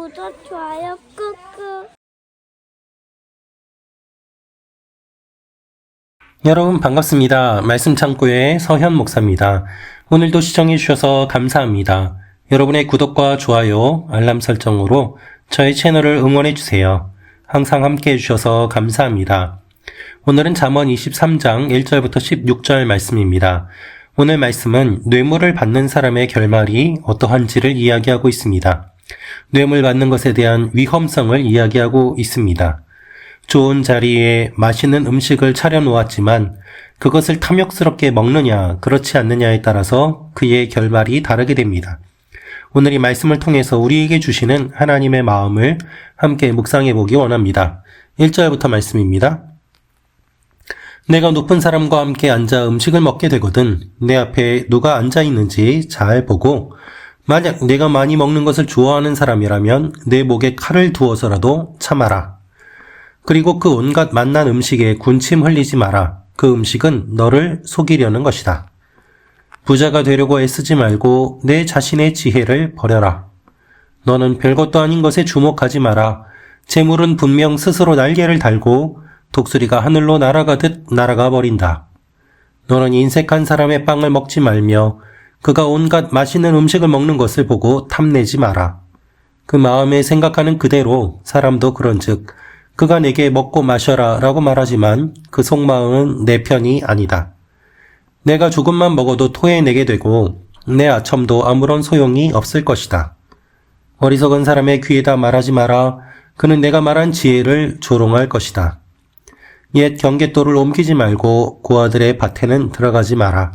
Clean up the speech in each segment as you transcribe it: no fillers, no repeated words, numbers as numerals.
구독, 좋아요 꾹꾹. 여러분 반갑습니다. 말씀창고의 서현 목사입니다. 오늘도 시청해 주셔서 감사합니다. 여러분의 구독과 좋아요, 알람 설정으로 저의 채널을 응원해 주세요. 항상 함께 해주셔서 감사합니다. 오늘은 잠언 23장 1절부터 16절 말씀입니다. 오늘 말씀은 뇌물을 받는 사람의 결말이 어떠한지를 이야기하고 있습니다. 뇌물 받는 것에 대한 위험성을 이야기하고 있습니다. 좋은 자리에 맛있는 음식을 차려놓았지만 그것을 탐욕스럽게 먹느냐 그렇지 않느냐에 따라서 그의 결말이 다르게 됩니다. 오늘 이 말씀을 통해서 우리에게 주시는 하나님의 마음을 함께 묵상해 보기 원합니다. 1절부터 말씀입니다. 내가 높은 사람과 함께 앉아 음식을 먹게 되거든 내 앞에 누가 앉아 있는지 잘 보고 만약 내가 많이 먹는 것을 좋아하는 사람이라면 내 목에 칼을 두어서라도 참아라. 그리고 그 온갖 맛난 음식에 군침 흘리지 마라. 그 음식은 너를 속이려는 것이다. 부자가 되려고 애쓰지 말고 내 자신의 지혜를 버려라. 너는 별것도 아닌 것에 주목하지 마라. 재물은 분명 스스로 날개를 달고 독수리가 하늘로 날아가듯 날아가 버린다. 너는 인색한 사람의 빵을 먹지 말며 그가 온갖 맛있는 음식을 먹는 것을 보고 탐내지 마라. 그 마음에 생각하는 그대로 사람도 그런즉 그가 내게 먹고 마셔라 라고 말하지만 그 속마음은 내 편이 아니다. 내가 조금만 먹어도 토해내게 되고 내 아첨도 아무런 소용이 없을 것이다. 어리석은 사람의 귀에다 말하지 마라. 그는 내가 말한 지혜를 조롱할 것이다. 옛 경계도를 옮기지 말고 고아들의 밭에는 들어가지 마라.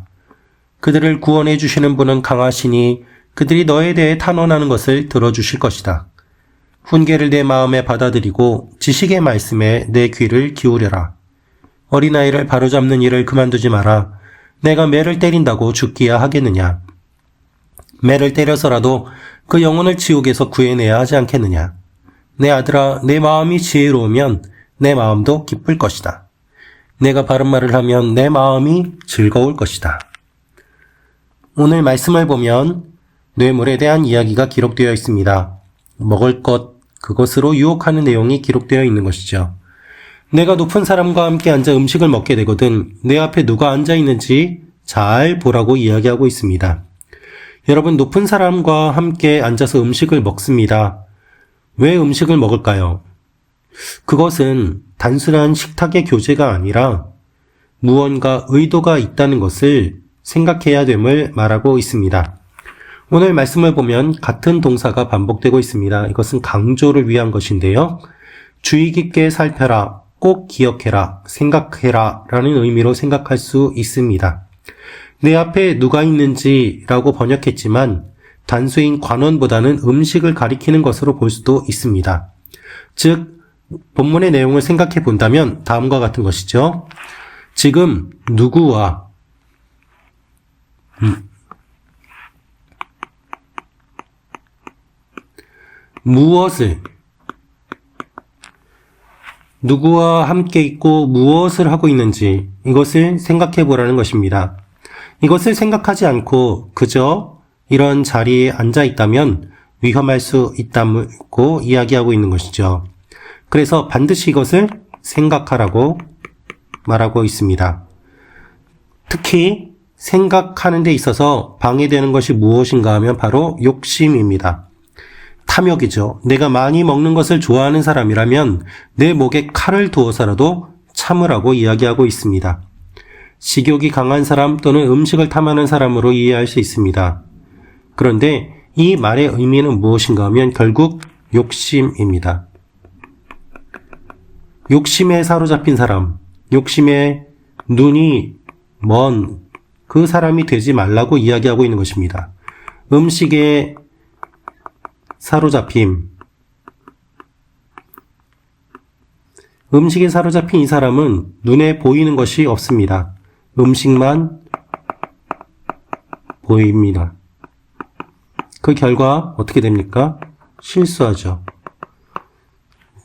그들을 구원해 주시는 분은 강하시니 그들이 너에 대해 탄원하는 것을 들어주실 것이다. 훈계를 내 마음에 받아들이고 지식의 말씀에 내 귀를 기울여라. 어린아이를 바로잡는 일을 그만두지 마라. 내가 매를 때린다고 죽기야 하겠느냐. 매를 때려서라도 그 영혼을 지옥에서 구해내야 하지 않겠느냐. 내 아들아, 내 마음이 지혜로우면 내 마음도 기쁠 것이다. 내가 바른 말을 하면 내 마음이 즐거울 것이다. 오늘 말씀을 보면 뇌물에 대한 이야기가 기록되어 있습니다. 먹을 것, 그것으로 유혹하는 내용이 기록되어 있는 것이죠. 내가 높은 사람과 함께 앉아 음식을 먹게 되거든 내 앞에 누가 앉아 있는지 잘 보라고 이야기하고 있습니다. 여러분, 높은 사람과 함께 앉아서 음식을 먹습니다. 왜 음식을 먹을까요? 그것은 단순한 식탁의 교제가 아니라 무언가 의도가 있다는 것을 생각해야 됨을 말하고 있습니다. 오늘 말씀을 보면 같은 동사가 반복되고 있습니다. 이것은 강조를 위한 것인데요. 주의 깊게 살펴라, 꼭 기억해라, 생각해라 라는 의미로 생각할 수 있습니다. 내 앞에 누가 있는지 라고 번역했지만 단수인 관원보다는 음식을 가리키는 것으로 볼 수도 있습니다. 즉, 본문의 내용을 생각해 본다면 다음과 같은 것이죠. 지금 누구와 무엇을, 누구와 함께 있고 무엇을 하고 있는지 이것을 생각해 보라는 것입니다. 이것을 생각하지 않고 그저 이런 자리에 앉아 있다면 위험할 수 있다고 이야기하고 있는 것이죠. 그래서 반드시 이것을 생각하라고 말하고 있습니다. 특히 생각하는 데 있어서 방해되는 것이 무엇인가 하면 바로 욕심입니다. 탐욕이죠. 내가 많이 먹는 것을 좋아하는 사람이라면 내 목에 칼을 두어서라도 참으라고 이야기하고 있습니다. 식욕이 강한 사람 또는 음식을 탐하는 사람으로 이해할 수 있습니다. 그런데 이 말의 의미는 무엇인가 하면 결국 욕심입니다. 욕심에 사로잡힌 사람, 욕심에 눈이 먼 그 사람이 되지 말라고 이야기하고 있는 것입니다. 음식에 사로잡힌 이 사람은 눈에 보이는 것이 없습니다. 음식만 보입니다. 그 결과 어떻게 됩니까? 실수하죠.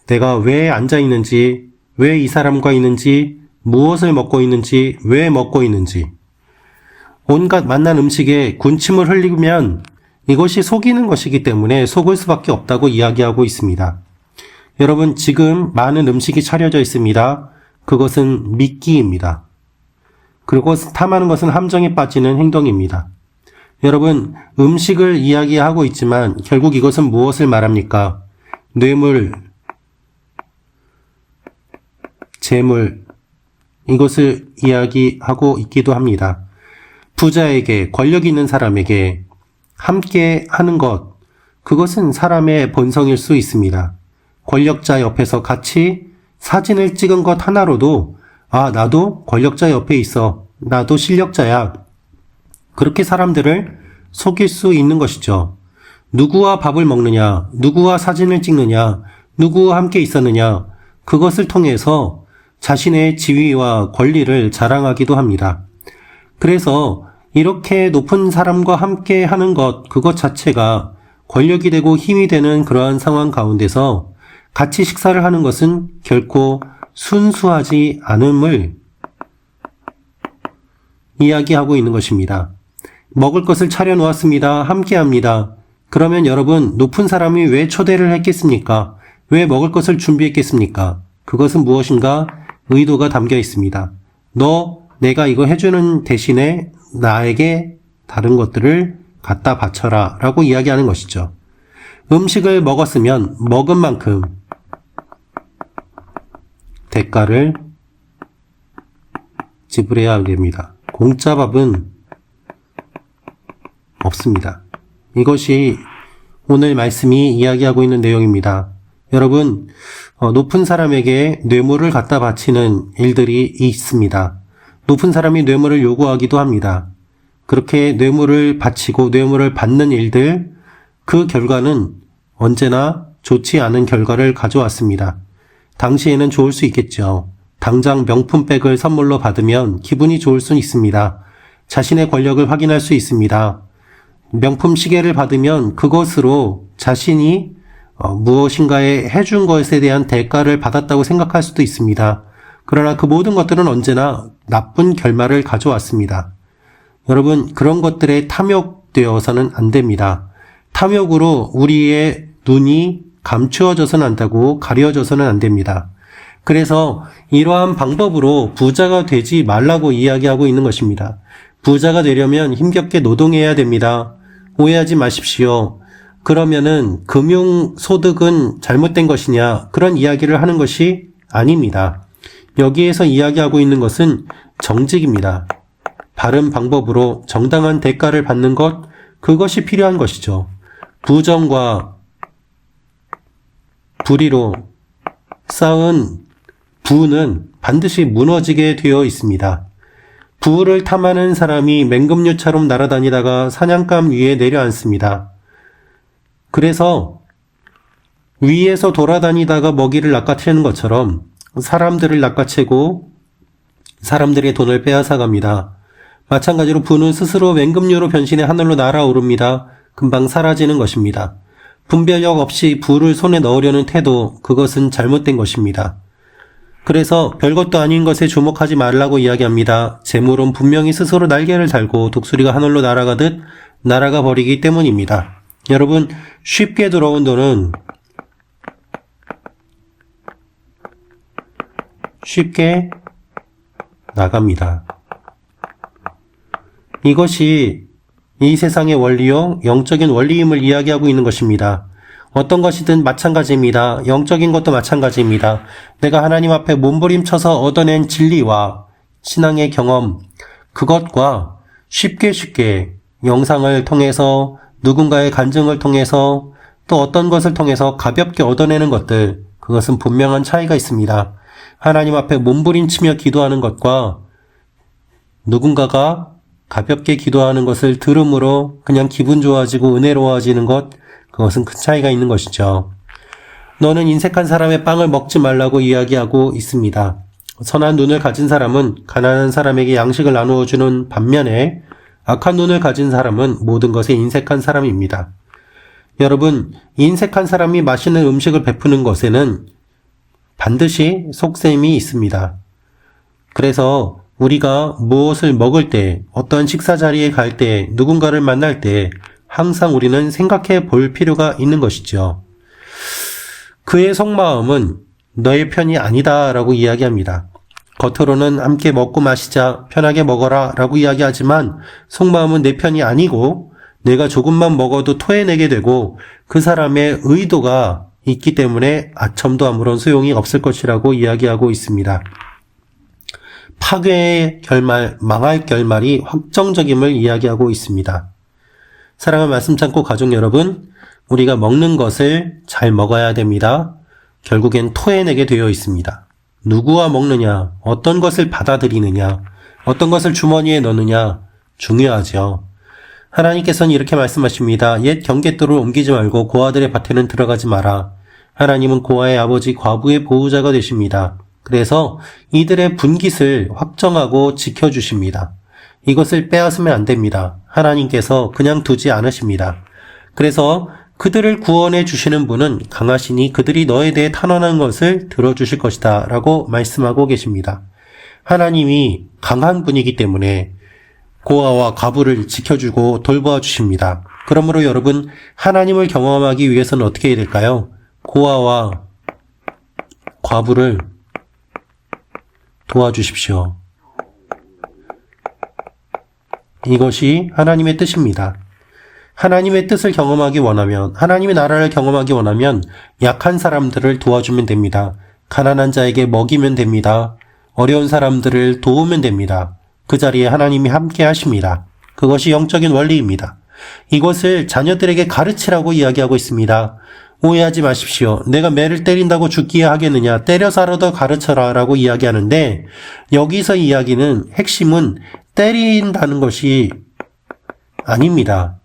내가 왜 앉아 있는지, 왜 이 사람과 있는지, 무엇을 먹고 있는지, 왜 먹고 있는지, 온갖 맛난 음식에 군침을 흘리면 이것이 속이는 것이기 때문에 속을 수밖에 없다고 이야기하고 있습니다. 여러분, 지금 많은 음식이 차려져 있습니다. 그것은 미끼입니다. 그리고 탐하는 것은 함정에 빠지는 행동입니다. 여러분, 음식을 이야기하고 있지만 결국 이것은 무엇을 말합니까? 뇌물, 재물, 이것을 이야기하고 있기도 합니다. 부자에게, 권력 있는 사람에게 함께 하는 것, 그것은 사람의 본성일 수 있습니다. 권력자 옆에서 같이 사진을 찍은 것 하나로도 아, 나도 권력자 옆에 있어. 나도 실력자야. 그렇게 사람들을 속일 수 있는 것이죠. 누구와 밥을 먹느냐, 누구와 사진을 찍느냐, 누구와 함께 있었느냐, 그것을 통해서 자신의 지위와 권리를 자랑하기도 합니다. 그래서 이렇게 높은 사람과 함께 하는 것, 그것 자체가 권력이 되고 힘이 되는 그러한 상황 가운데서 같이 식사를 하는 것은 결코 순수하지 않음을 이야기하고 있는 것입니다. 먹을 것을 차려놓았습니다. 함께합니다. 그러면 여러분, 높은 사람이 왜 초대를 했겠습니까? 왜 먹을 것을 준비했겠습니까? 그것은 무엇인가? 의도가 담겨 있습니다. 내가 이거 해주는 대신에 나에게 다른 것들을 갖다 바쳐라 라고 이야기하는 것이죠. 음식을 먹었으면 먹은 만큼 대가를 지불해야 됩니다. 공짜 밥은 없습니다. 이것이 오늘 말씀이 이야기하고 있는 내용입니다. 여러분, 높은 사람에게 뇌물을 갖다 바치는 일들이 있습니다. 높은 사람이 뇌물을 요구하기도 합니다. 그렇게 뇌물을 바치고 뇌물을 받는 일들, 그 결과는 언제나 좋지 않은 결과를 가져왔습니다. 당시에는 좋을 수 있겠죠. 당장 명품백을 선물로 받으면 기분이 좋을 수 있습니다. 자신의 권력을 확인할 수 있습니다. 명품 시계를 받으면 그것으로 자신이 무엇인가에 해준 것에 대한 대가를 받았다고 생각할 수도 있습니다. 그러나 그 모든 것들은 언제나 나쁜 결말을 가져왔습니다. 여러분, 그런 것들에 탐욕되어서는 안 됩니다. 탐욕으로 우리의 눈이 감추어져서는 안 되고 가려져서는 안 됩니다. 그래서 이러한 방법으로 부자가 되지 말라고 이야기하고 있는 것입니다. 부자가 되려면 힘겹게 노동해야 됩니다. 오해하지 마십시오. 그러면은 금융소득은 잘못된 것이냐, 그런 이야기를 하는 것이 아닙니다. 여기에서 이야기하고 있는 것은 정직입니다. 바른 방법으로 정당한 대가를 받는 것, 그것이 필요한 것이죠. 부정과 불의로 쌓은 부는 반드시 무너지게 되어 있습니다. 부를 탐하는 사람이 맹금류처럼 날아다니다가 사냥감 위에 내려앉습니다. 그래서 위에서 돌아다니다가 먹이를 낚아채는 것처럼 사람들을 낚아채고 사람들의 돈을 빼앗아갑니다. 마찬가지로 부는 스스로 맹금류로 변신해 하늘로 날아오릅니다. 금방 사라지는 것입니다. 분별력 없이 부를 손에 넣으려는 태도, 그것은 잘못된 것입니다. 그래서 별것도 아닌 것에 주목하지 말라고 이야기합니다. 재물은 분명히 스스로 날개를 달고 독수리가 하늘로 날아가듯 날아가 버리기 때문입니다. 여러분, 쉽게 들어온 돈은 쉽게 나갑니다. 이것이 이 세상의 원리요, 영적인 원리임을 이야기하고 있는 것입니다. 어떤 것이든 마찬가지입니다. 영적인 것도 마찬가지입니다. 내가 하나님 앞에 몸부림쳐서 얻어낸 진리와 신앙의 경험, 그것과 쉽게 영상을 통해서 누군가의 간증을 통해서 또 어떤 것을 통해서 가볍게 얻어내는 것들, 그것은 분명한 차이가 있습니다. 하나님 앞에 몸부림치며 기도하는 것과 누군가가 가볍게 기도하는 것을 들음으로 그냥 기분 좋아지고 은혜로워지는 것, 그것은 큰 차이가 있는 것이죠. 너는 인색한 사람의 빵을 먹지 말라고 이야기하고 있습니다. 선한 눈을 가진 사람은 가난한 사람에게 양식을 나누어 주는 반면에 악한 눈을 가진 사람은 모든 것에 인색한 사람입니다. 여러분, 인색한 사람이 맛있는 음식을 베푸는 것에는 반드시 속셈이 있습니다. 그래서 우리가 무엇을 먹을 때, 어떤 식사 자리에 갈 때, 누군가를 만날 때 항상 우리는 생각해 볼 필요가 있는 것이죠. 그의 속마음은 너의 편이 아니다 라고 이야기합니다. 겉으로는 함께 먹고 마시자, 편하게 먹어라 라고 이야기하지만 속마음은 내 편이 아니고 내가 조금만 먹어도 토해내게 되고 그 사람의 의도가 있기 때문에 아첨도 아무런 소용이 없을 것이라고 이야기하고 있습니다. 파괴의 결말, 망할 결말이 확정적임을 이야기하고 있습니다. 사랑하는 말씀 참고 가족 여러분, 우리가 먹는 것을 잘 먹어야 됩니다. 결국엔 토해내게 되어 있습니다. 누구와 먹느냐, 어떤 것을 받아들이느냐, 어떤 것을 주머니에 넣느냐 중요하죠. 하나님께서는 이렇게 말씀하십니다. 옛 경계도를 옮기지 말고 고아들의 밭에는 들어가지 마라. 하나님은 고아의 아버지, 과부의 보호자가 되십니다. 그래서 이들의 분깃을 확정하고 지켜주십니다. 이것을 빼앗으면 안 됩니다. 하나님께서 그냥 두지 않으십니다. 그래서 그들을 구원해 주시는 분은 강하시니 그들이 너에 대해 탄원한 것을 들어주실 것이다 라고 말씀하고 계십니다. 하나님이 강한 분이기 때문에 고아와 과부를 지켜주고 돌보아 주십니다. 그러므로 여러분, 하나님을 경험하기 위해서는 어떻게 해야 될까요? 고아와 과부를 도와주십시오. 이것이 하나님의 뜻입니다. 하나님의 뜻을 경험하기 원하면, 하나님의 나라를 경험하기 원하면 약한 사람들을 도와주면 됩니다. 가난한 자에게 먹이면 됩니다. 어려운 사람들을 도우면 됩니다. 그 자리에 하나님이 함께 하십니다. 그것이 영적인 원리입니다. 이것을 자녀들에게 가르치라고 이야기하고 있습니다. 오해하지 마십시오. 내가 매를 때린다고 죽기에 하겠느냐. 때려서라도 가르쳐라 라고 이야기하는데 여기서 이야기는 핵심은 때린다는 것이 아닙니다.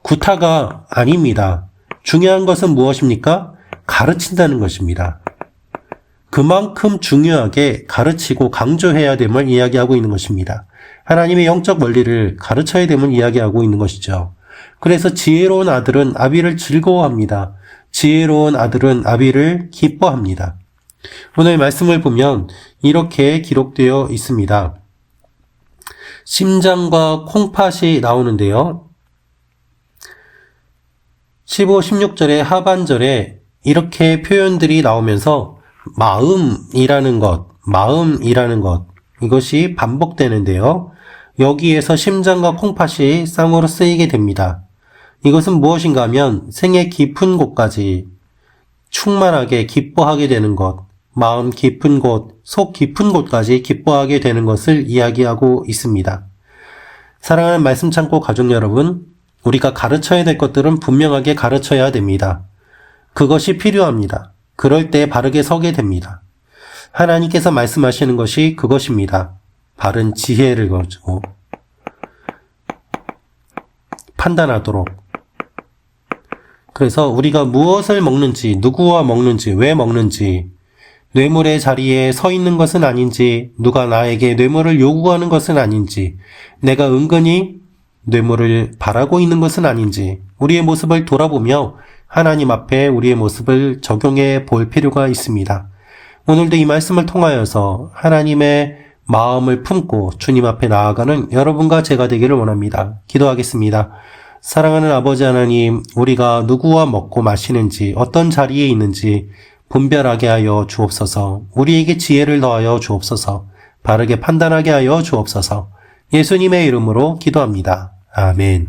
구타가 아닙니다. 중요한 것은 무엇입니까? 가르친다는 것입니다. 그만큼 중요하게 가르치고 강조해야 됨을 이야기하고 있는 것입니다. 하나님의 영적 원리를 가르쳐야 됨을 이야기하고 있는 것이죠. 그래서 지혜로운 아들은 아비를 즐거워합니다. 지혜로운 아들은 아비를 기뻐합니다. 오늘 말씀을 보면 이렇게 기록되어 있습니다. 심장과 콩팥이 나오는데요. 15, 16절의 하반절에 이렇게 표현들이 나오면서 마음이라는 것, 이것이 반복되는데요. 여기에서 심장과 콩팥이 쌍으로 쓰이게 됩니다. 이것은 무엇인가 하면 생의 깊은 곳까지 충만하게 기뻐하게 되는 것, 마음 깊은 곳, 속 깊은 곳까지 기뻐하게 되는 것을 이야기하고 있습니다. 사랑하는 말씀 참고 가족 여러분, 우리가 가르쳐야 될 것들은 분명하게 가르쳐야 됩니다. 그것이 필요합니다. 그럴 때 바르게 서게 됩니다. 하나님께서 말씀하시는 것이 그것입니다. 바른 지혜를 가지고 판단하도록. 그래서 우리가 무엇을 먹는지, 누구와 먹는지, 왜 먹는지, 뇌물의 자리에 서 있는 것은 아닌지, 누가 나에게 뇌물을 요구하는 것은 아닌지, 내가 은근히 뇌물을 바라고 있는 것은 아닌지, 우리의 모습을 돌아보며 하나님 앞에 우리의 모습을 적용해 볼 필요가 있습니다. 오늘도 이 말씀을 통하여서 하나님의 마음을 품고 주님 앞에 나아가는 여러분과 제가 되기를 원합니다. 기도하겠습니다. 사랑하는 아버지 하나님, 우리가 누구와 먹고 마시는지, 어떤 자리에 있는지 분별하게 하여 주옵소서. 우리에게 지혜를 더하여 주옵소서. 바르게 판단하게 하여 주옵소서. 예수님의 이름으로 기도합니다. 아멘.